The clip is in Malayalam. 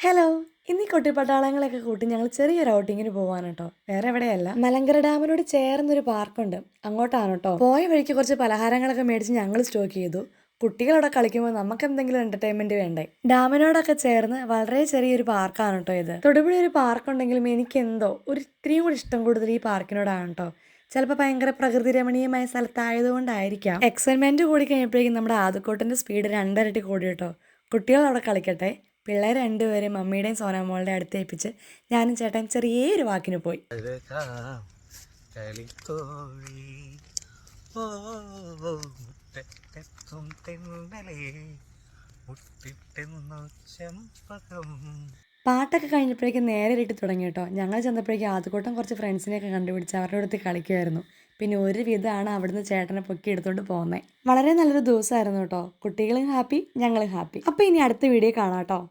ഹലോ! ഇന്നീ കുട്ടിപ്പട്ടാളങ്ങളെയൊക്കെ കൂട്ടി ഞങ്ങൾ ചെറിയൊരു ഔട്ടിങ്ങിന് പോവാണ് കേട്ടോ. വേറെ എവിടെയല്ല. മലങ്കര ഡാമിനോട് ചേർന്നൊരു പാർക്കുണ്ട്. അങ്ങോട്ടാണ് കേട്ടോ. പോയ വഴിക്ക് കുറച്ച് പലഹാരങ്ങളൊക്കെ മേടിച്ച് ഞങ്ങൾ സ്റ്റോക്ക് ചെയ്തു. കുട്ടികളവിടെ കളിക്കുമ്പോൾ നമുക്ക് എന്തെങ്കിലും എന്റർടൈൻമെന്റ് വേണ്ടേ. ഡാമിനോടൊക്കെ ചേർന്ന് വളരെ ചെറിയൊരു പാർക്കാണ് കേട്ടോ ഇത്. തൊടുപുഴ ഒരു പാർക്ക് ഉണ്ടെങ്കിലും എനിക്ക് എന്തോ ഒരു ഇത്രയും കൂടി ഇഷ്ടം കൂടുതൽ ഈ പാർക്കിനോടാണ് കേട്ടോ. ചിലപ്പോൾ ഭയങ്കര പ്രകൃതി രമണീയമായ സ്ഥലത്തായതുകൊണ്ടായിരിക്കാം. എക്സൈറ്റ്മെന്റ് കൂടി കഴിഞ്ഞപ്പോഴേക്കും നമ്മുടെ ആദ്യക്കോട്ടിന്റെ സ്പീഡ് രണ്ടരട്ടി കൂടി കേട്ടോ. കുട്ടികൾ അവിടെ കളിക്കട്ടെ. പിള്ളേർ രണ്ടുപേരും മമ്മിയുടെയും സോനാമോളുടെ അടുത്ത് ഏൽപ്പിച്ച് ഞാനും ചേട്ടൻ ചെറിയൊരു വാക്കിന് പോയി. പാട്ടൊക്കെ കഴിഞ്ഞപ്പോഴേക്കും നേരെ ഇരുട്ടി തുടങ്ങി കേട്ടോ. ഞങ്ങൾ ചെന്നപ്പോഴേക്കും ആദ്യക്കൂട്ടം കുറച്ച് ഫ്രണ്ട്സിനെയൊക്കെ കണ്ടുപിടിച്ച് അവരുടെ അടുത്ത് കളിക്കുമായിരുന്നു. പിന്നെ ഒരു വിധമാണ് അവിടുന്ന് ചേട്ടനെ പൊക്കി എടുത്തുകൊണ്ട് പോകുന്നത്. വളരെ നല്ലൊരു ദിവസമായിരുന്നു കേട്ടോ. കുട്ടികളും ഹാപ്പി, ഞങ്ങളും ഹാപ്പി. അപ്പോൾ ഇനി അടുത്ത വീഡിയോ കാണാം കേട്ടോ.